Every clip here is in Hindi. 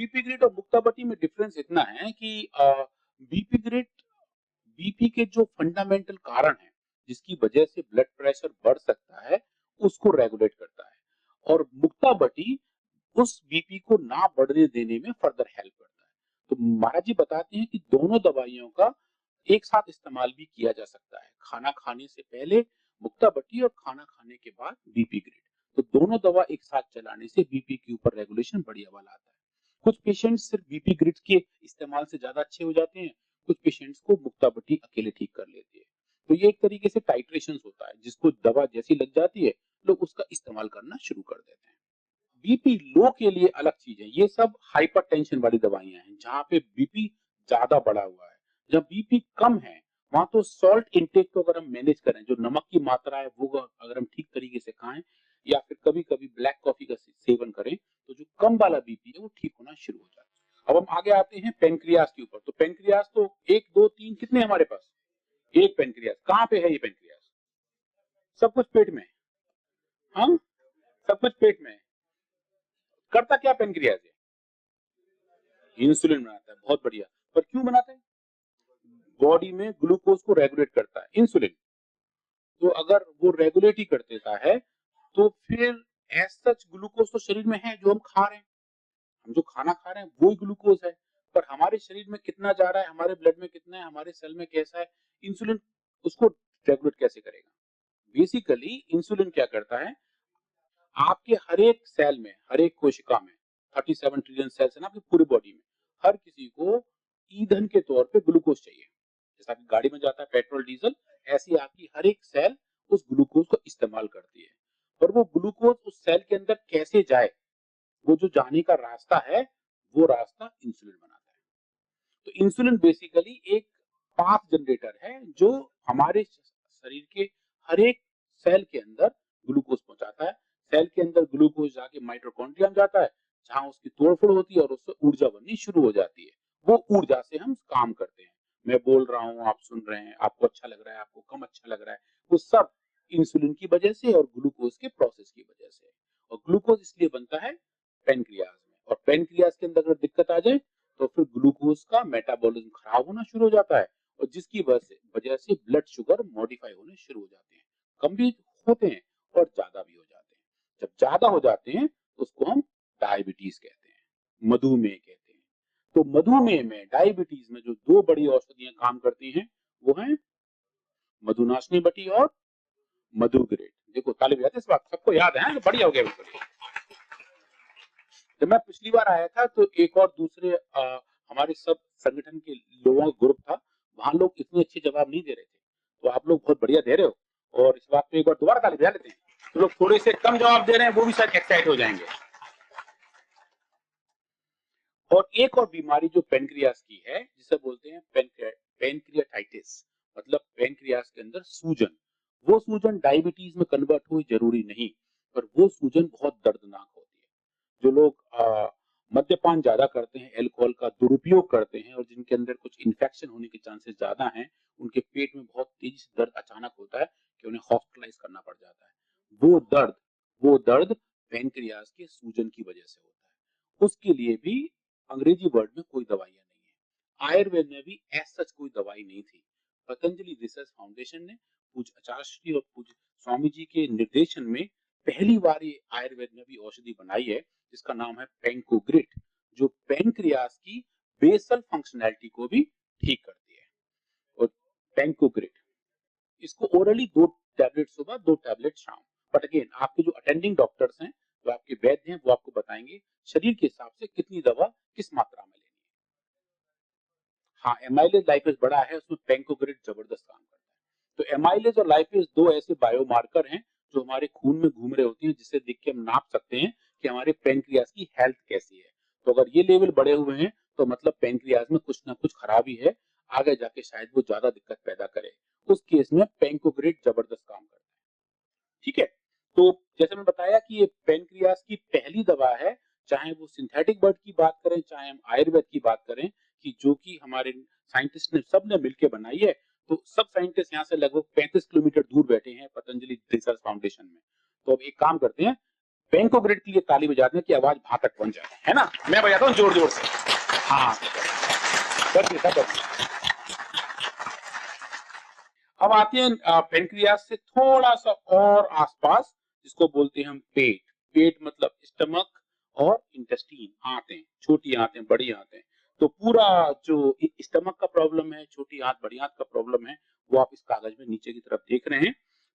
बीपी ग्रिड और मुक्ताबटी में डिफरेंस इतना है कि बीपी ग्रिड बीपी के जो फंडामेंटल कारण है जिसकी वजह से ब्लड प्रेशर बढ़ सकता है उसको रेगुलेट करता है, और मुक्ताबटी उस बीपी को ना बढ़ने देने में फर्दर हेल्प करता है। तो महाराज जी बताते हैं कि दोनों दवाइयों का एक साथ इस्तेमाल भी किया जा सकता है, खाना खाने से पहले मुक्ताबटी और खाना खाने के बाद बीपी ग्रिड। तो दोनों दवा एक साथ चलाने से बीपी के ऊपर रेगुलेशन बढ़िया वाला आता है। कुछ पेशेंट्स सिर्फ बीपी ग्रिड के इस्तेमाल से ज्यादा अच्छे हो जाते हैं, कुछ पेशेंट्स को मुक्ताबटी अकेले ठीक कर लेती है। तो ये एक तरीके से टाइट्रेशन होता है, जिसको दवा जैसी लग जाती है लोग उसका इस्तेमाल करना शुरू कर देते हैं। बीपी लो के लिए अलग चीज है, ये सब हाइपरटेंशन वाली दवाइयां हैं जहां पे बीपी ज्यादा बढ़ा हुआ है। जब बीपी कम है वहां तो सॉल्ट इनटेक को अगर हम मैनेज करें, जो नमक की मात्रा है वो अगर हम ठीक तरीके से खाएं या फिर कभी कभी ब्लैक कॉफी का सेवन करें, तो जो कम वाला बीपी है वो ठीक होना शुरू हो जाता है। अब हम आगे आते हैं पेनक्रियास के ऊपर। तो पेनक्रियास तो एक दो तीन कितने हमारे पास, एक पेनक्रियास। कहाँ पे है ये पेनक्रियास? सब कुछ पेट में। हाँ, सब कुछ पेट में। करता क्या पेनक्रियास है? इंसुलिन बनाता है। बहुत बढ़िया। पर क्यों बनाता है? बॉडी में ग्लूकोज को रेगुलेट करता है इंसुलिन। तो अगर वो रेगुलेट ही कर देता है तो फिर एज सच ग्लूकोज तो शरीर में है, जो हम खा रहे हैं, हम जो खाना खा रहे हैं वो ही ग्लूकोज है। पर हमारे शरीर में कितना जा रहा है, हमारे ब्लड में कितना है, हमारे सेल में कैसा है, इंसुलिन उसको रेगुलेट कैसे करेगा? बेसिकली इंसुलिन क्या करता है, आपके हर एक सेल में, हर एक कोशिका में 37 ट्रिलियन सेल्स है ना आपकी पूरी बॉडी में, हर किसी को ईंधन के तौर पे ग्लूकोज चाहिए। जैसा कि गाड़ी में जाता है पेट्रोल डीजल, ऐसी आपकी हर एक सेल उस ग्लूकोज को इस्तेमाल करती है। पर वो ग्लूकोज उस सेल के अंदर कैसे जाए, वो जो जाने का रास्ता है वो रास्ता इंसुलिन बनाता है। तो इंसुलिन बेसिकली एक पाथ जनरेटर है जो हमारे शरीर के हर एक सेल के अंदर ग्लूकोज पहुंचाता है। सेल के अंदर ग्लूकोज जाके माइटोकॉन्ड्रिया में जाता है जहां उसकी तोड़फोड़ होती है और उससे ऊर्जा बननी शुरू हो जाती है। वो ऊर्जा से हम काम करते हैं। मैं बोल रहा हूँ, आप सुन रहे हैं, आपको अच्छा लग रहा है, आपको कम अच्छा लग रहा है, वो सब इंसुलिन की वजह से और ग्लूकोज के प्रोसेस की वजह से। और ग्लूकोज इसलिए बनता है पेनक्रियाज में, और पेनक्रियाज के अंदर अगर दिक्कत आ जाए तो फिर ग्लूकोज का मेटाबॉलिज्म खराब होना शुरू हो जाता है, और जिसकी वजह से ब्लड शुगर मॉडिफाई होने शुरू हो जाते हैं। कम भी होते हैं और ज्यादा भी हो जाते हैं। जब ज्यादा हो जाते हैं तो उसको हम डायबिटीज कहते हैं, मधुमेह कहते हैं। तो मधुमेह में, डायबिटीज में जो दो बड़ी औषधियां काम करती हैं वो है मधुनाशनी बटी और मधुग्रेट। देखो ताली बजाते, इस बात सबको याद है, बढ़िया हो गया बिल्कुल। जब मैं पिछली बार आया था तो एक और दूसरे हमारे सब संगठन के लोगों का ग्रुप था, वहां लोग इतने अच्छे जवाब नहीं दे रहे थे, तो आप लोग बहुत बढ़िया दे रहे हो, और इस बात पे एक बार दोबारा ताली बजा लेते हैं। तो लोग थोड़े से कम जवाब दे रहे हैं वो भी शायद एक्साइट हो जाएंगे। और एक और बीमारी जो पेनक्रियास की है जिसे बोलते हैं पेनक्रियाटाइटिस, मतलब पेनक्रियास के अंदर सूजन। वो सूजन डायबिटीज में कन्वर्ट हुई जरूरी नहीं, पर वो सूजन बहुत दर्दनाक होती है। जो लोग मद्यपान ज्यादा करते हैं, अल्कोहल का दुरुपयोग करते हैं और जिनके अंदर कुछ इन्फेक्शन होने के चांसेस ज्यादा हैं, उनके पेट में बहुत तेजी से दर्द अचानक होता है कि उन्हें हॉस्पिटलाइज करना पड़ जाता है। वो दर्द पेनक्रियास के सूजन की वजह से होता है। उसके लिए भी अंग्रेजी वर्ड में कोई दवाइयां नहीं है। आयुर्वेद में भी ऐसा कोई दवाई नहीं थी। पतंजलि रिसर्च फाउंडेशन ने पूज्य आचार्य श्री और पूज्य स्वामी जी के निर्देशन में पहली बार ये आयुर्वेद में भी औषधि बनाई है, जिसका नाम है पेंकोग्रिट, जो पैनक्रियास की बेसल फंक्शनैलिटी को भी ठीक करती है। और पेंकोग्रिट, इसको ओरली 2 टैबलेट सुबह 2 टैबलेट शाम। बट अगेन आपके जो अटेंडिंग डॉक्टर्स हैं, जो आपके वैद्य हैं, वो आपको बताएंगे शरीर के हिसाब से कितनी दवा किस मात्रा में लेनी है। हाँ, एमाइलेज लाइपेज बड़ा है, उसमें पेंकोग्रिट जबरदस्त काम करता है। तो एमाइलेज और लाइपेज दो ऐसे बायोमार्कर हैं जो हमारे खून में घूम रहे होते हैं, जिसे देख के हम नाप सकते हैं कि हमारे पेनक्रियास की हेल्थ कैसी है। तो अगर ये लेवल बढ़े हुए हैं तो मतलब पेनक्रियास में कुछ ना कुछ खराबी है, आगे जाके शायद वो ज्यादा दिक्कत पैदा करे। उस केस में पेंकोग्रिट जबरदस्त काम करता है। ठीक है। तो जैसे मैं बताया कि ये पेनक्रियास की पहली दवा है, चाहे वो सिंथेटिक बर्ड की बात करें, चाहे हम आयुर्वेद की बात करें, कि जो कि हमारे साइंटिस्ट ने सब ने मिलकर बनाई है। तो सब साइंटिस्ट यहाँ से लगभग 35 किलोमीटर दूर बैठे हैं पतंजलि रिसर्च फाउंडेशन में। तो अब एक काम करते हैं, बैंकोग्रिड के लिए ताली बजाने की आवाज वहां तक पहुंच जाए, है ना? मैं बजाता हूँ जोर जोर से। हाँ, कर। अब आते हैं पेनक्रियास से थोड़ा सा और आसपास, जिसको बोलते हैं हम पेट। पेट मतलब स्टमक और इंटेस्टीन, आंतें, छोटी आंतें, बड़ी आंतें। तो पूरा जो स्टमक का प्रॉब्लम है, छोटी आंत, बड़ी आंत का प्रॉब्लम है, वो आप इस कागज में नीचे की तरफ देख रहे हैं।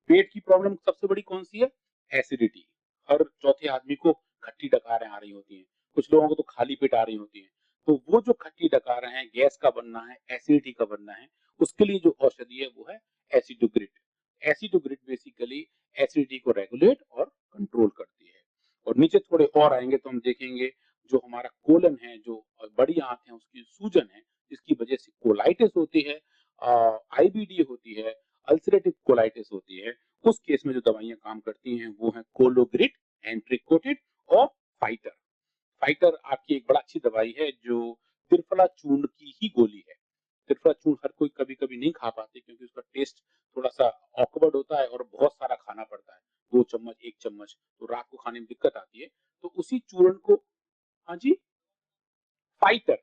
पेट की प्रॉब्लम सबसे बड़ी कौन सी है? एसिडिटी। हर चौथे आदमी को खट्टी डकारें आ रही होती हैं, कुछ लोगों को तो खाली पेट आ रही होती है। तो वो जो खट्टी डकारें हैं, गैस का बनना है, एसिडिटी का बनना है, उसके लिए जो औषधि है वो है एसिडोग्रिड। एसिडोग्रिड बेसिकली एसिडिटी को रेगुलेट और कंट्रोल करती है। और नीचे थोड़े और आएंगे तो हम देखेंगे जो हमारा कोलन है, जो बड़ी आंत है, उसकी सूजन है, जिसकी वजह से कोलाइटिस होती है, आईबीडी होती है, अल्सरेटिव कोलाइटिस होती है। उस केस में जो दवाइयां काम करती हैं वो है कोलोग्रिड, एंट्रिकोटिड और फाइटर। फाइटर आपकी एक बड़ा अच्छी दवाई है जो त्रिफला चूर्ण की ही गोली है। त्रिफला चूर्ण हर कोई कभी कभी नहीं खा पाते क्योंकि उसका टेस्ट थोड़ा सा ऑकवर्ड होता है और बहुत सारा खाना पड़ता है, 2 चम्मच 1 चम्मच, तो रात को खाने में दिक्कत आती है। तो उसी चूर्ण को, हाँ जी, फाइटर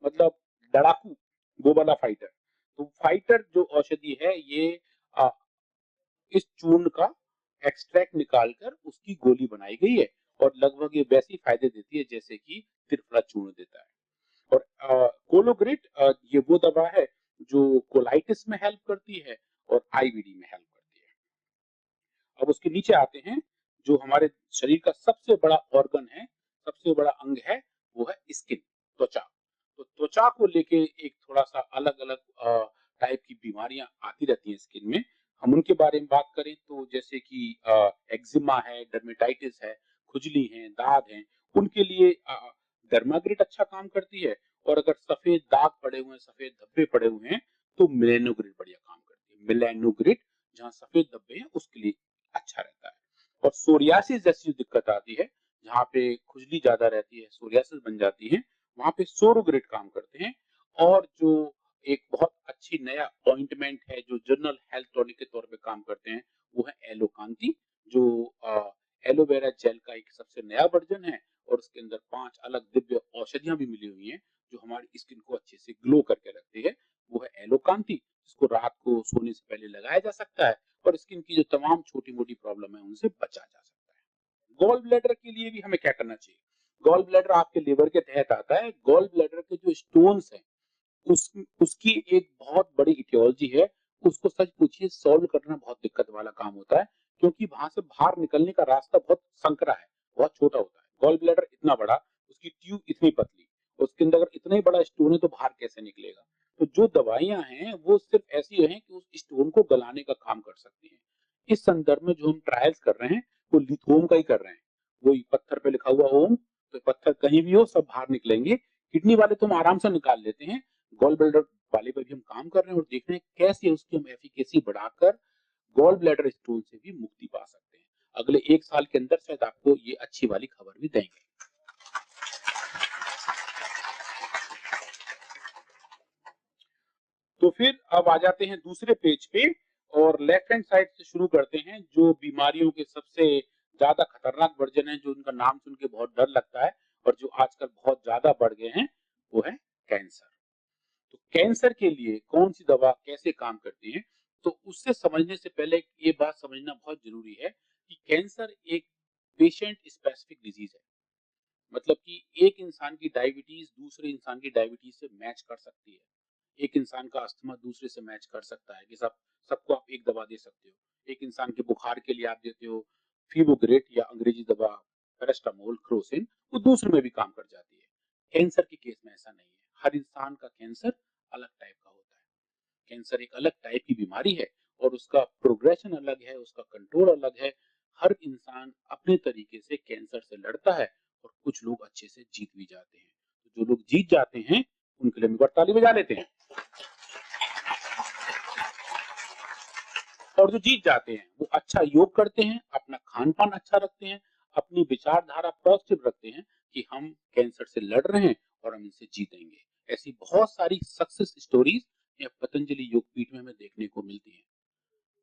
मतलब लड़ाकू, वो वाला फाइटर। तो फाइटर जो औषधि है ये आ, इस चूर्ण का एक्सट्रैक्ट निकालकर उसकी गोली बनाई गई है और लगभग ये वैसी फायदे देती है जैसे कि त्रिफला चूर्ण देता है। और कोलोग्रिड ये वो दवा है जो कोलाइटिस में हेल्प करती है और आईबीडी में हेल्प करती है। अब उसके नीचे आते हैं, जो हमारे शरीर का सबसे बड़ा ऑर्गन है, सबसे बड़ा अंग है, वो है स्किन, त्वचा। तो त्वचा को लेके एक थोड़ा सा अलग अलग टाइप की बीमारियां आती रहती हैं स्किन में। हम उनके बारे में बात करें तो जैसे कि एक्जिमा है, डर्मेटाइटिस है, खुजली है, दाग है, उनके लिए डर्माग्रिड अच्छा काम करती है। और अगर सफेद दाग पड़े हुए हैं, सफेद धब्बे पड़े हुए हैं, तो मिलेनोग्रिड बढ़िया काम करती है। मिलेनोग्रिड जहाँ सफेद धब्बे हैं उसके लिए अच्छा रहता है। और सोरियासिस जैसी दिक्कत आती है, जहाँ पे खुजली ज्यादा रहती है, सोरियासिस बन जाती है, वहां पे सोरोग्रिड काम करते हैं। और जो एक बहुत अच्छी नया ऑइंटमेंट है जो जनरल हेल्थ टॉनिक के तौर पे काम करते हैं, वो है एलोकांती, जो एलोवेरा जेल का एक सबसे नया वर्जन है। और उसके अंदर 5 अलग दिव्य औषधियां भी मिली हुई हैं जो हमारी स्किन को अच्छे से ग्लो करके रखती है। वो है एलोकांती, जिसको रात को सोने से पहले लगाया जा सकता है और स्किन की जो तमाम छोटी मोटी प्रॉब्लम है उनसे बचा जा सकता है। गॉल ब्लैडर के लिए भी हमें क्या करना चाहिए? गॉल ब्लैडर आपके लिवर के तहत आता है। गॉल ब्लैडर के जो स्टोन्स हैं, उसकी एक बहुत बड़ी इटियोलॉजी है। उसको सच पूछिए सॉल्व करना बहुत दिक्कत वाला काम होता है, क्योंकि वहां से बाहर निकलने का रास्ता बहुत संकरा है, बहुत छोटा होता है। गॉल ब्लैडर इतना बड़ा, उसकी ट्यूब इतनी पतली, उसके अंदर अगर इतना ही बड़ा स्टोन है तो बाहर कैसे निकलेगा? तो जो दवाइयां हैं वो सिर्फ ऐसी हैं कि उस स्टोन को गलाने का काम कर सकती हैं। इस संदर्भ में जो हम ट्रायल्स कर रहे हैं वो लिथोम का ही कर रहे हैं। वो पत्थर पे लिखा हुआ ओम, तो पत्थर कहीं भी हो सब बाहर निकलेंगे। किडनी वाले तो हम आराम से निकाल लेते हैं, गॉल ब्लैडर वाले पर भी हम काम कर रहे हैं और देख रहे हैं कैसे उसकी हम एफिकेसी बढ़ाकर गॉल ब्लैडर स्टोन से भी मुक्ति पा सकते हैं। अगले 1 साल के अंदर शायद आपको ये अच्छी वाली खबर भी देंगे। तो फिर अब आ जाते हैं दूसरे पेज पे और लेफ्ट हैंड साइड से शुरू करते हैं। जो बीमारियों के सबसे ज्यादा खतरनाक वर्जन है, जो उनका नाम सुन के बहुत डर लगता है और जो आजकल बहुत ज्यादा बढ़ गए हैं, वो है कैंसर। तो कैंसर के लिए कौन सी दवा कैसे काम करती है, तो उससे समझने से पहले ये बात समझना बहुत जरूरी है कि कैंसर एक पेशेंट स्पेसिफिक डिजीज है। मतलब कि एक इंसान की डायबिटीज दूसरे इंसान की डायबिटीज से मैच कर सकती है। एक इंसान का अस्थमा दूसरे से मैच कर सकता है कि सबको आप एक दवा दे सकते हो। एक इंसान के बुखार के लिए आप देते हो फीवोग्रेट या अंग्रेजी दवा पैरास्टामोल, क्रोसिन, वो दूसरे में भी काम कर जाती है। कैंसर के केस में ऐसा नहीं है। हर इंसान का कैंसर अलग टाइप का होता है। कैंसर एक अलग टाइप की बीमारी है और उसका प्रोग्रेशन अलग है, उसका कंट्रोल अलग है। हर इंसान अपने तरीके से कैंसर से लड़ता है और कुछ लोग अच्छे से जीत भी जाते हैं। तो जो लोग जीत जाते हैं उनके लिए हम एक बार ताली बजा लेते हैं। और जो जीत जाते हैं वो अच्छा योग करते हैं, अपना खान पान अच्छा रखते हैं, अपनी विचारधारा पॉजिटिव रखते हैं कि हम कैंसर से लड़ रहे हैं और हम इनसे जीतेंगे। ऐसी बहुत सारी सक्सेस स्टोरीज या पतंजलि योगपीठ में हमें देखने को मिलती है।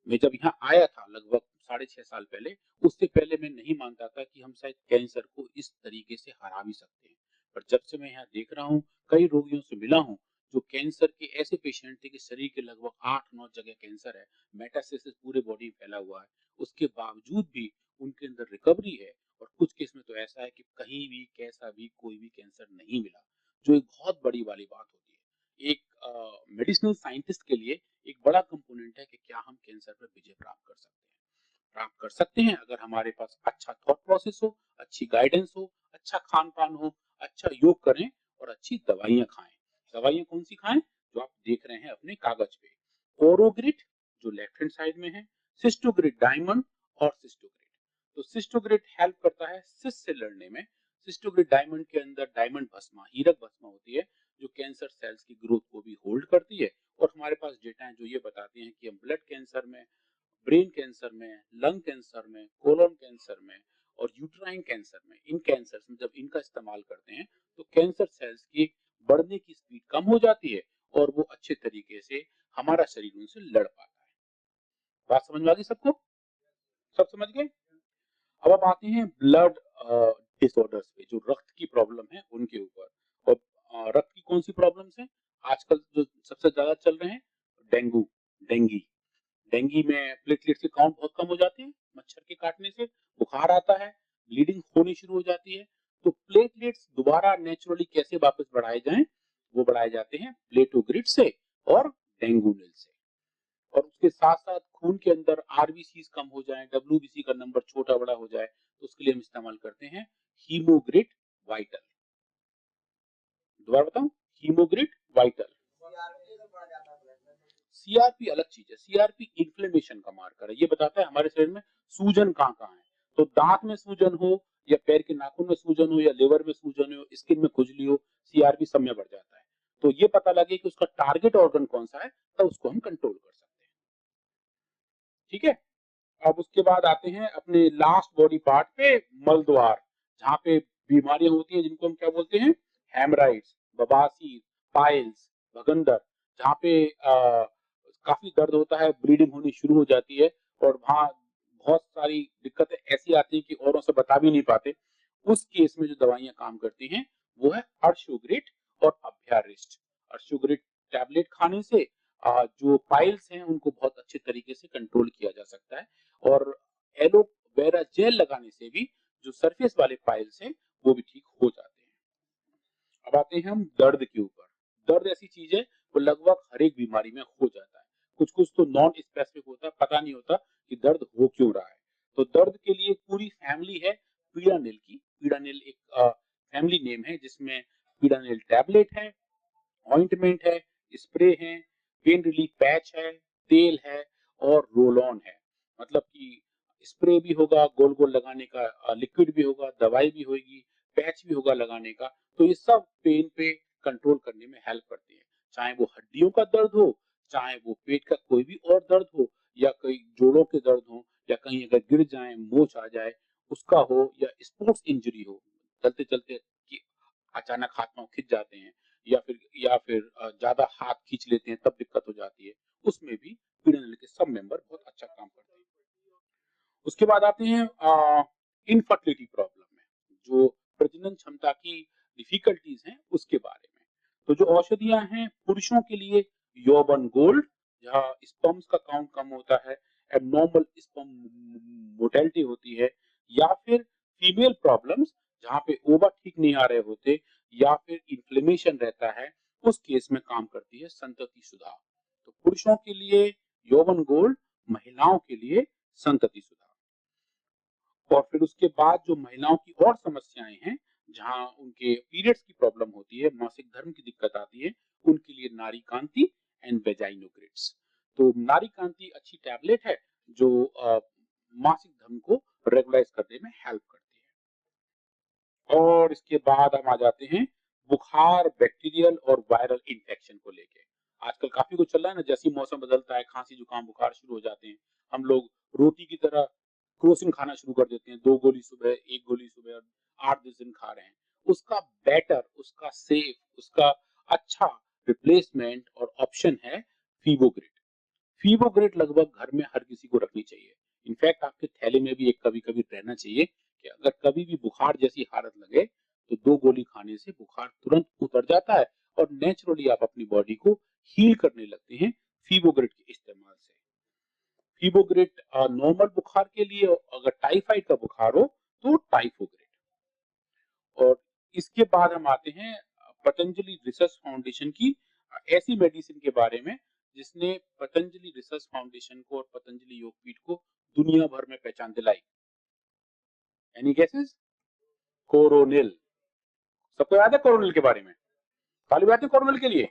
मैं जब यहाँ आया था लगभग 6.5 साल पहले, उससे पहले मैं नहीं मानता था कि हम शायद कैंसर को इस तरीके से हरा भी सकते हैं। पर जब से मैं यहाँ देख रहा हूँ, कई रोगियों से मिला हूँ, जो कैंसर के ऐसे पेशेंट थे कि शरीर के लगभग 8-9 जगह कैंसर है, मेटास्टेसिस पूरे बॉडी में फैला हुआ है, उसके बावजूद भी उनके अंदर रिकवरी है। और कुछ केस में तो ऐसा है कि कहीं भी कैसा भी कोई भी कैंसर नहीं मिला, जो एक बहुत बड़ी वाली बात होती है। एक मेडिसिनल साइंटिस्ट के लिए एक बड़ा कंपोनेंट है कि क्या हम कैंसर पर विजय प्राप्त कर सकते हैं अगर हमारे पास अच्छा थॉट प्रोसेस हो, अच्छी गाइडेंस हो, अच्छा खान पान हो, अच्छा योग करें और अच्छी दवाइयां खाएं। दवाइयां कौन सी खाएं? जो आप देख रहे हैं अपने कागज पे। ओरोग्रिट जो लेफ्ट हैंड साइड में है, सिस्टोग्रिट डायमंड और सिस्टोग्रिट। तो सिस्टोग्रिट हेल्प करता है सिस्ट से लड़ने में। सिस्टोग्रिट डायमंड के अंदर डायमंड भस्मा, हीरक भस्मा होती है, जो कैंसर सेल्स की ग्रोथ को भी होल्ड करती है। और हमारे पास डेटा है जो ये बताते हैं कि हम ब्लड कैंसर में, ब्रेन कैंसर में, लंग कैंसर में, कोलन कैंसर में और यूट्राइन कैंसर में, इन कैंसर में जब इनका इस्तेमाल करते हैं तो कैंसर सेल्स की बढ़ने की स्पीड कम हो जाती है और वो अच्छे तरीके से हमारा शरीर उनसे लड़ पाता है। बात समझ में आ गई सबको? सब समझ गए? अब आते हैं ब्लड डिसऑर्डर्स पे, जो रक्त की प्रॉब्लम है उनके ऊपर। और रक्त की कौन सी प्रॉब्लम्स हैं आजकल जो सबसे ज्यादा चल रहे हैं? Dengue, dinghy. डेंगी में प्लेटलेट्स के काउंट बहुत कम हो जाते हैं मच्छर के काटने से, बुखार आता है, ब्लीडिंग होनी शुरू हो जाती है। तो प्लेटलेट्स दोबारा नेचुरली कैसे वापस बढ़ाए जाएं? वो बढ़ाए जाते हैं प्लेटोग्रिड से और डेंगूनिल से। और उसके साथ साथ खून के अंदर आरबीसी कम हो जाए, डब्ल्यूबीसी का नंबर छोटा बड़ा हो जाए, तो उसके लिए हम इस्तेमाल करते हैं हीमोग्रिट वाइटल। दोबारा बताऊं, हीमोग्रिट वाइटल। सीआरपी अलग चीज है। सीआरपी इन्फ्लेमेशन का मार्कर है, ये बताता है हमारे शरीर में सूजन कहाँ कहाँ है। तो दांत में सूजन हो या पैर के नाखून में सूजन हो या लिवर में सूजन हो, स्किन में खुजली हो, सीआरपी सब में बढ़ जाता है। तो ये पता लगे कि उसका टारगेट ऑर्गन कौन सा है, तो उसको हम कंट्रोल कर सकते हैं। ठीक है। अब उसके बाद आते हैं अपने लास्ट बॉडी पार्ट पे, मलद्वार, जहाँ पे बीमारियां होती हैं जिनको हम क्या बोलते हैं? हेमराइड्स, बवासीर, पाइल्स, भगंदर, जहाँ पे काफी दर्द होता है, ब्लीडिंग होनी शुरू हो जाती है और वहाँ बहुत सारी दिक्कतें ऐसी आती हैं कि औरों से बता भी नहीं पाते। उस केस में जो दवाइयां काम करती हैं वो है अर्शोग्रिट और अभ्यारिस्ट। अर्शोग्रिट टैबलेट खाने से जो पाइल्स हैं उनको बहुत अच्छे तरीके से कंट्रोल किया जा सकता है। और एलोवेरा जेल लगाने से भी जो सरफेस वाले पाइल्स हैं वो भी ठीक हो जाते हैं। अब आते हैं हम दर्द के ऊपर। दर्द ऐसी चीज है वो लगभग हर एक बीमारी में हो जाता है। कुछ कुछ तो नॉन स्पेसिफिक होता है, पता नहीं होता कि दर्द हो क्यों रहा है। तो दर्द के लिए पूरी फैमिली है पीडानिल की। पीडानिल एक फैमिली नेम है जिसमें पीडानिल टैबलेट है, ऑइंटमेंट है, स्प्रे है, पेन रिलीफ पैच है, तेल है और रोल ऑन है। मतलब कि स्प्रे भी होगा गोल गोल लगाने का, लिक्विड भी होगा, दवाई भी होगी, पैच भी होगा लगाने का। तो ये सब पेन पे कंट्रोल करने में हेल्प करती है। चाहे वो हड्डियों का दर्द हो, चाहे वो पेट का कोई भी और दर्द हो, या कोई जोड़ों के दर्द हो, या कहीं अगर गिर जाए, मोच आ जाए उसका हो, या स्पोर्ट्स इंजरी हो, चलते चलते कि अचानक हाथ पांव खिंच जाते हैं, या फिर ज्यादा हाथ खींच लेते हैं तब दिक्कत हो जाती है, उसमें भी पीडीएनएल के सब मेंबर बहुत अच्छा काम करते हैं। उसके बाद आते हैं इनफर्टिलिटी प्रॉब्लम में, जो प्रजनन क्षमता की डिफिकल्टीज हैं उसके बारे में। तो जो औषधियां हैं पुरुषों के लिए, यौवन गोल्ड, जहाँ स्पर्म्स का काउंट कम होता है, एबनॉर्मल स्पर्म मोटेलिटी होती है, या फिर फीमेल प्रॉब्लम्स जहाँ पे ओवा ठीक नहीं आ रहे होते, या फिर इन्फ्लेमेशन रहता है, उस केस में काम करती है संतति सुधार। तो पुरुषों के लिए यौवन गोल्ड, महिलाओं के लिए संतति सुधार। और फिर उसके बाद जो महिलाओं की और समस्याएं हैं, जहां उनके पीरियड्स की प्रॉब्लम होती है, मासिक धर्म की दिक्कत आती है, उनके लिए नारी कांति एंड वेजाइनोग्रिड्स। तो नारी कांति अच्छी टैबलेट है जो मासिक धर्म को रेगुलाइज करने में हेल्प करती है। और इसके बाद हम आ जाते हैं बुखार, बैक्टीरियल और वायरल इन्फेक्शन को लेके। आजकल काफी कुछ चल रहा है ना, जैसे मौसम बदलता है खांसी जुकाम बुखार शुरू हो जाते हैं, हम लोग रोटी की तरह क्रोसिन खाना शुरू कर देते हैं, 2 गोली सुबह, 1 गोली सुबह, 8-10 दिन खा रहे हैं। उसका बेटर, उसका सेफ, उसका अच्छा रिप्लेसमेंट और ऑप्शन है फीवोग्रिड। फीवोग्रेट लगभग घर में हर किसी को रखनी चाहिए। इनफैक्ट आपके थैले में भी एक कभी-कभी रहना चाहिए कि अगर कभी भी बुखार जैसी हालत लगे तो 2 गोली खाने से बुखार तुरंत उतर जाता है और नेचुरली आप अपनी बॉडी को हील करने लगते हैं फीवोग्रेट के इस्तेमाल से। फीवोग्रेट नॉर्मल बुखार के लिए, अगर टाइफाइड का बुखार हो तो टाइफोग्रेट। और इसके बाद हम आते हैं पतंजलि रिसर्च फाउंडेशन की ऐसी मेडिसिन के बारे में जिसने पतंजलि रिसर्च फाउंडेशन को और पतंजलि योगपीठ को दुनिया भर में पहचान दिलाई। Any guesses? कोरोनिल। सबको याद है कोरोनिल के बारे में? ताली बजाते हैं कोरोनिल के लिए।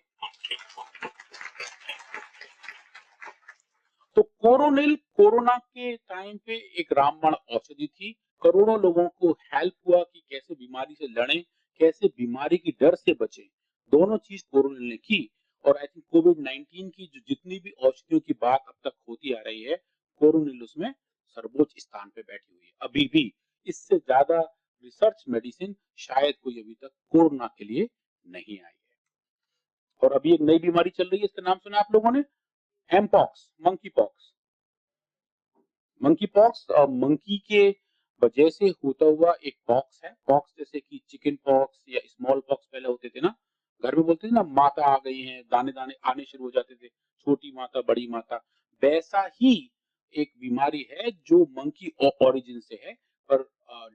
तो कोरोनिल कोरोना के टाइम पे एक रामबाण औषधि थी। करोड़ों लोगों को हेल्प हुआ कि कैसे बीमारी से लड़ें, कैसे बीमारी की डर से बचें। दोनों चीज कोरोनिल ने की। और आई थिंक कोविड-19 की जो जितनी भी औषधियों की बात अब तक होती आ रही है, कोरोनिल उसमें सर्वोच्च स्थान पे बैठी हुई है। अभी भी इससे ज्यादा रिसर्च मेडिसिन शायद कोई अभी तक कोरोना के लिए नहीं आई है। और अभी एक नई बीमारी चल रही है, इसका नाम सुना आप लोगों ने? Mpox, monkey pox. Monkey pox monkey के वजह से होता हुआ एक पॉक्स है। पॉक्स जैसे कि चिकन पॉक्स या स्मॉल पॉक्स पहले होते थे ना, घर में बोलते थे ना माता आ गई हैं, दाने दाने आने शुरू हो जाते थे, छोटी माता बड़ी माता। वैसा ही एक बीमारी है जो मंकी ओरिजिन से है, पर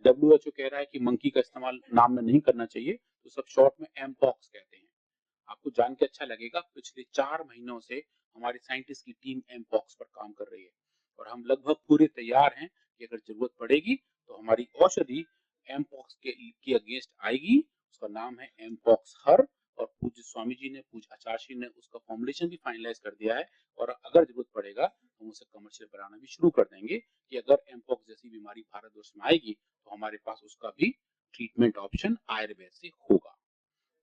WHO कह रहा है कि मंकी का इस्तेमाल नाम में नहीं करना चाहिए, तो सब शॉर्ट में एम पॉक्स कहते हैं। आपको जान के अच्छा लगेगा, पिछले 4 महीनों से हमारे साइंटिस्ट की टीम एम पॉक्स पर काम कर रही है और हम लगभग पूरे तैयार हैं कि अगर जरूरत पड़ेगी तो हमारी औषधि एम पॉक्स के अगेंस्ट आएगी। उसका नाम है एम पॉक्स हर। और पूज्य स्वामी जी ने, पूज्य आचार्य ने उसका फॉर्मुलेशन भी फाइनलाइज कर दिया है और अगर जरूरत पड़ेगा हम उसे कमर्शियल बनाना भी शुरू कर देंगे कि अगर एम पॉक्स जैसी बीमारी भारतवर्ष में आएगी तो हमारे पास उसका भी ट्रीटमेंट ऑप्शन आयुर्वेद से होगा।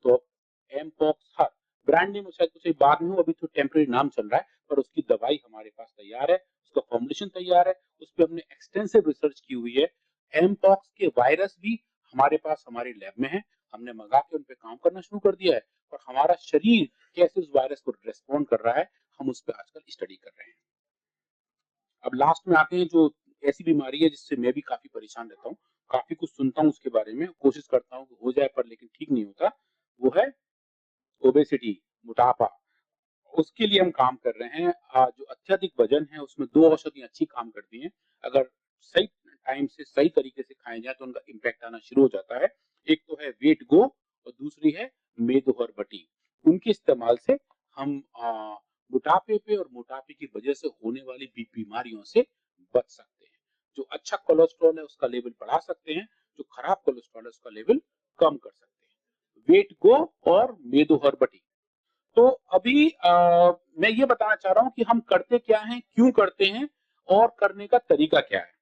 तो एमपॉक्स हर ब्रांड नेम शायद कुछ बाद में हो, अभी तो टेम्परेरी नाम चल रहा है, पर उसकी दवाई हमारे पास तैयार है, उसका फॉर्मुलेशन तैयार है, उस पर हमने एक्सटेंसिव रिसर्च की हुई है। एमपॉक्स के वायरस भी हमारे पास हमारे लैब में है, हमने मंगा के उन पे काम करना शुरू कर दिया है और हमारा शरीर कैसे उस वायरस को रिस्पॉन्ड कर रहा है हम उस पर आजकल स्टडी कर रहे हैं। अब लास्ट में आते हैं जो ऐसी बीमारी है जिससे मैं भी काफी परेशान रहता हूँ, काफी कुछ सुनता हूँ उसके बारे में, कोशिश करता हूँ कि हो जाए पर लेकिन ठीक नहीं होता। वो है ओबेसिटी, मोटापा। उसके लिए हम काम कर रहे हैं। जो अत्यधिक वजन है उसमें 2 औषधियां अच्छी काम करती हैं। अगर सही टाइम से सही तरीके से खाए जाए तो उनका इम्पैक्ट आना शुरू हो जाता है। एक तो है वेट गो और दूसरी है मेदोहरबटी। उनके इस्तेमाल से हम मोटापे पे और मोटापे की वजह से होने वाली बीमारियों से बच सकते हैं। जो अच्छा कोलेस्ट्रॉल है उसका लेवल बढ़ा सकते हैं, जो खराब कोलेस्ट्रॉल है उसका लेवल कम कर सकते हैं। वेट गो और मेदोहरबटी। तो अभी मैं ये बताना चाह रहा हूं कि हम करते क्या हैं, क्यों करते हैं और करने का तरीका क्या है।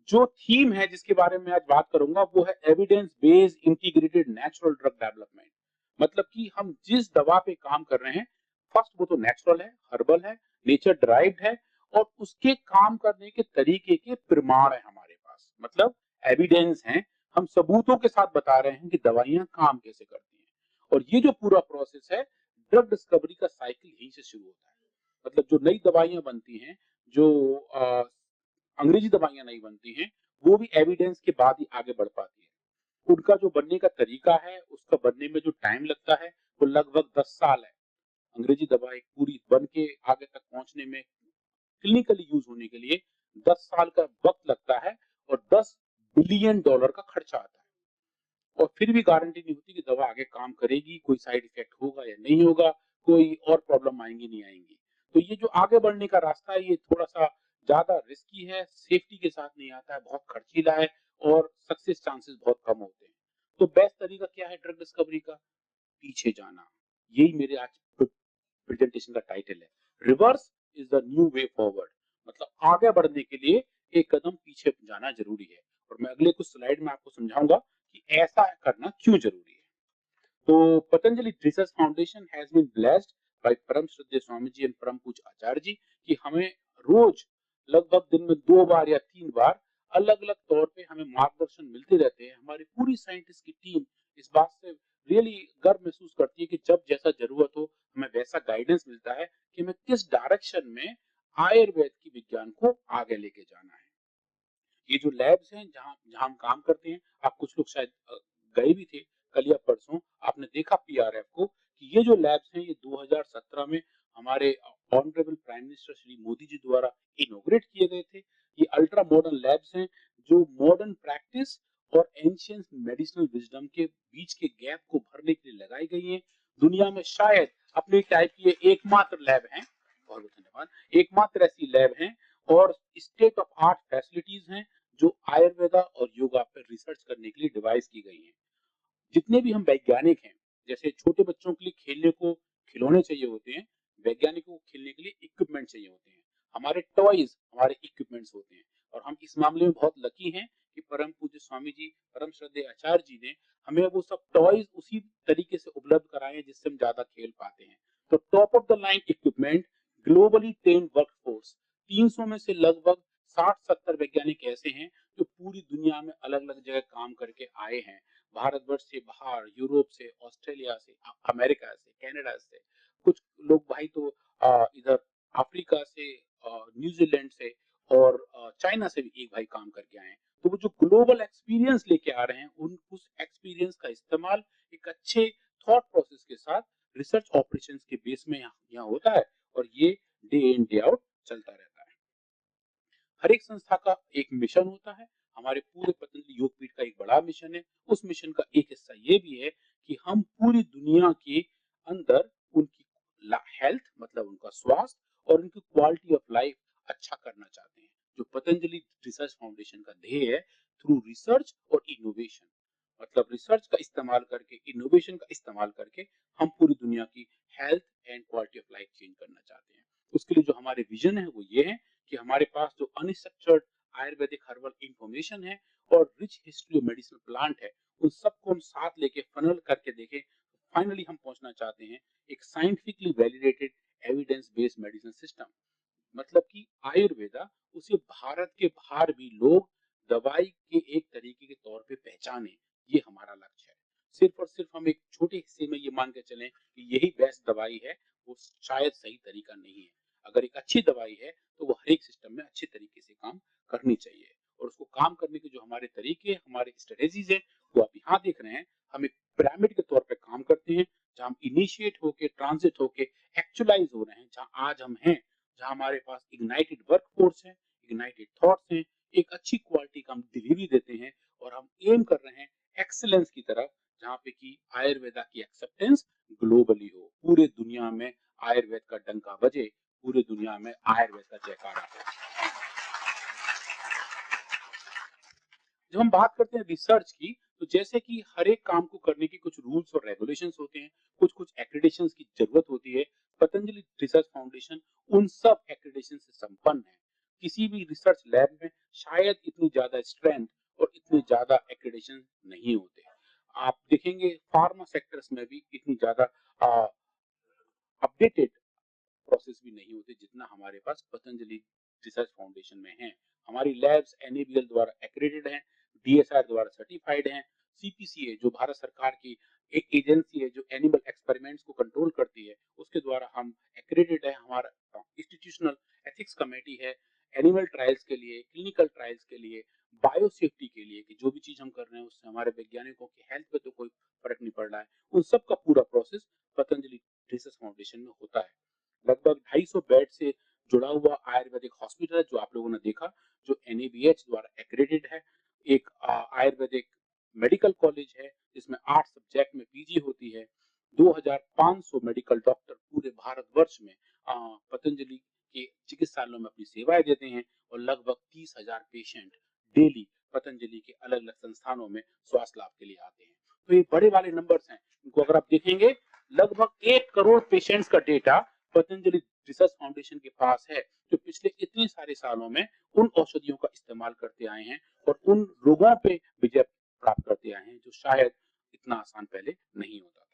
जो थीम है जिसके बारे में आज बात करूंगा वो है evidence based integrated natural drug development. मतलब कि हम जिस दवा पे काम कर रहे हैं, फर्स्ट वो तो नेचुरल है, हर्बल है, नेचर ड्राइव्ड है और उसके काम करने के तरीके के प्रमाण है हमारे पास, मतलब एविडेंस है। हम सबूतों के साथ बता रहे हैं कि दवाइयां काम कैसे करती हैं। और ये जो पूरा प्रोसेस है, ड्रग डिस्कवरी का साइकिल यहीं से शुरू होता है। मतलब जो नई दवाइयां बनती हैं, जो अंग्रेजी दवाइयां नहीं बनती हैं, वो भी एविडेंस के बाद ही आगे बढ़ पाती है। उनका जो बनने का तरीका है, उसका बनने में जो टाइम लगता है वो लगभग 10 साल है। अंग्रेजी दवा एक पूरी बन के आगे तक पहुंचने में, क्लिनिकली यूज होने के लिए 10 साल का वक्त लगता है और $10 बिलियन का खर्चा आता है। और फिर भी गारंटी नहीं होती कि दवा आगे काम करेगी, कोई साइड इफेक्ट होगा या नहीं होगा, कोई और प्रॉब्लम आएंगी नहीं आएंगी। तो ये जो आगे बढ़ने का रास्ता है ये थोड़ा सा ज्यादा रिस्की है, सेफ्टी के साथ नहीं आता है, बहुत खर्चीला है और सक्सेस चांसेस बहुत कम होते हैं। तो बेस्ट तरीका क्या है ड्रग डिस्कवरी का? पीछे जाना। यही मेरे आज प्रेजेंटेशन का टाइटल है, reverse is the new way forward. मतलब आगे बढ़ने के लिए एक कदम पीछे जाना जरूरी है और मैं अगले कुछ स्लाइड में आपको समझाऊंगा कि ऐसा करना क्यों जरूरी है। तो Patanjali research foundation has been blessed by परम श्रद्धेय स्वामी जी एंड परम पूज्य आचार्य जी कि हमें रोज लगभग दिन में 2 बार या 3 बार अलग अलग तौर पे हमें मार्गदर्शन मिलते रहते हैं। हमारी पूरी साइंटिस्ट की टीम इस बात से रियली गर्व महसूस करती है कि जब जैसा जरूरत हो हमें वैसा गाइडेंस मिलता है कि हमें किस डायरेक्शन में आयुर्वेद की विज्ञान को आगे लेके जाना है। ये जो लैब्स हैं जहाँ जहाँ हम काम करते हैं, आप कुछ लोग शायद गए भी थे कल या परसों, आपने देखा पीआरएफ को कि ये जो लैब्स हैं ये 2017 में हमारे honourable prime minister Shri Modi ji द्वारा इनॉग्रेट किए गए थे। ये अल्ट्रा मॉडर्न लैब्स हैं जो मॉडर्न प्रैक्टिस और एंशिएंट मेडिसिनल विजडम के बीच के गैप को भरने के लिए लगाई गई हैं। दुनिया में शायद अपने टाइप की ये एकमात्र लैब है, बहुत बहुत धन्यवाद, एकमात्र ऐसी लैब है और स्टेट ऑफ आर्ट फैसिलिटीज हैं जो आयुर्वेदा और योगा पर रिसर्च करने के लिए डिवाइस की गई हैं। जितने भी हम वैज्ञानिक हैं, जैसे छोटे बच्चों के लिए खेलने को खिलौने चाहिए होते हैं, वैज्ञानिकों को खेलने के लिए इक्विपमेंट चाहिए होते हैं। हमारे टॉयज हमारे इक्विपमेंट्स होते हैं और हम इस मामले में बहुत लकी हैं कि परम पूज्य स्वामी जी, परम श्रद्धेय आचार्य जी ने हमें वो सब टॉयज उसी तरीके से उपलब्ध कराए हैं जिससे हम ज्यादा खेल पाते हैं। तो top of the line equipment, globally trained workforce, 300 में से लगभग 60-70 वैज्ञानिक ऐसे हैं जो पूरी दुनिया में अलग अलग जगह काम करके आए हैं, भारतवर्ष से बाहर, यूरोप से, ऑस्ट्रेलिया से, अमेरिका से, कनाडा से, कुछ लोग भाई तो इधर अफ्रीका से, न्यूजीलैंड से और चाइना से भी एक भाई काम करके आए हैं। तो वो जो ग्लोबल एक्सपीरियंस लेके आ रहे हैं, उन उस एक्सपीरियंस का इस्तेमाल एक अच्छे थॉट प्रोसेस के साथ रिसर्च ऑपरेशंस के बेस में यहाँ होता है और ये डे इन डे आउट चलता रहता है। हर एक संस्था का एक मिशन होता है। हमारे पूरे पतंजलि योगपीठ का एक बड़ा मिशन है। उस मिशन का एक हिस्सा ये भी है कि हम पूरी दुनिया के अंदर उनकी हेल्थ मतलब उनका स्वास्थ्य और उनकी क्वालिटी ऑफ लाइफ अच्छा करना चाहते हैं। जो पतंजलि रिसर्च फाउंडेशन का ध्येय है, थ्रू रिसर्च और इनोवेशन, मतलब रिसर्च का इस्तेमाल करके, इनोवेशन का इस्तेमाल करके हम पूरी दुनिया की health and quality of life change करना चाहते हैं। उसके लिए जो हमारे विजन है वो ये है कि हमारे पास जो अनस्ट्रक्चर्ड आयुर्वेदिक हर्बल इंफॉर्मेशन है और rich history of medicinal plant है, उन सबको हम साथ लेके फनल करके देखें। फाइनली हम पहुंचना चाहते हैं एक scientifically validated evidence based medicine system, मतलब कि आयुर्वेदा उसे भारत के बाहर भी लोग दवाई के एक तरीके के तौर पे पहचाने, ये हमारा लक्ष्य है। सिर्फ और सिर्फ हम एक छोटे हिस्से में ये मान के चलें कि यही बेस्ट दवाई है, वो शायद सही तरीका नहीं है। अगर एक अच्छी दवाई है तो वो हर एक सिस्टम में अच्छे तरीके से काम करनी चाहिए और उसको काम करने के जो हमारे तरीके, हमारे स्ट्रेटेजीज है, वो आप यहाँ देख रहे हैं। हम एक पिरामिड के तौर पे काम करते हैं जहाँ हम इनिशिएट होके, ट्रांजिट होके एक्चुअलाइज हो रहे हैं, जहाँ आज हम हैं, जहाँ हमारे पास इग्नाइटेड वर्कफोर्स है, इग्नाइटेड थॉट्स हैं, एक अच्छी क्वालिटी का हम डिलीवरी देते हैं और हम एम कर रहे हैं एक्सीलेंस की तरफ, जहाँ पे कि आयुर्वेदा की एक्सेप्टेंस ग्लोबली हो, पूरे दुनिया में आयुर्वेद का डंका बजे, पूरे दुनिया में आयुर्वेद का जयकारा हो। जब हम बात करते हैं रिसर्च की, तो जैसे कि हर एक काम को करने की कुछ रूल्स और रेगुलेशंस होते हैं, कुछ कुछ एक्रेडिटेशंस की जरूरत होती है। पतंजलि रिसर्च फाउंडेशन उन सब एक्रेडिटेशन से संपन्न है। किसी भी रिसर्च लैब में शायद इतनी ज्यादा स्ट्रेंथ और इतने ज्यादा एक्रेडिटेशन नहीं होते। आप देखेंगे फार्मा सेक्टर्स में भी इतनी ज्यादा अपडेटेड प्रोसेस भी नहीं होते जितना हमारे पास पतंजलि रिसर्च फाउंडेशन में है। हमारी लैब्स एनएबीएल द्वारा एक्रेडिटेड हैं, डीएसआर द्वारा सर्टिफाइड हैं, सीपीसीए जो भारत सरकार की एक एजेंसी है जो एनिमल एक्सपेरिमेंट्स को कंट्रोल करती है, उसके द्वारा हम एक्रेडिटेड है। हमारा इंस्टीट्यूशनल एथिक्स कमेटी है एनिमल ट्रायल्स के लिए, क्लिनिकल ट्रायल्स के लिए, बायो सेफ्टी के लिए, कि जो भी चीज हम कर रहे हैं उससे हमारे वैज्ञानिकों की हेल्थ पे तो कोई फर्क नहीं पड़ रहा है। उन सब का पूरा प्रोसेस पतंजलि रिसर्च फाउंडेशन में होता है। लगभग 250 बेड से जुड़ा हुआ आयुर्वेदिक हॉस्पिटल है जो आप लोगों ने देखा, जो एनएबीएच द्वारा एक्रेडिटेड है। एक आयुर्वेदिक मेडिकल कॉलेज है जिसमें 8 सब्जेक्ट में पीजी होती है। 2500 मेडिकल डॉक्टर पूरे भारतवर्ष में पतंजलि के चिकित्सालयों में अपनी सेवाएं देते हैं और लगभग 30,000 पेशेंट डेली पतंजलि के अलग अलग संस्थानों में स्वास्थ्य लाभ के लिए आते हैं। तो ये बड़े वाले नंबर्स हैं, इनको अगर आप देखेंगे लगभग 1 करोड़ पेशेंट्स का डेटा पतंजलि रिसर्च फाउंडेशन के पास है, जो पिछले इतने सारे सालों में उन औषधियों का इस्तेमाल करते आए हैं और उन रोगों पे विजय प्राप्त करते आए हैं जो शायद इतना आसान पहले नहीं होता था।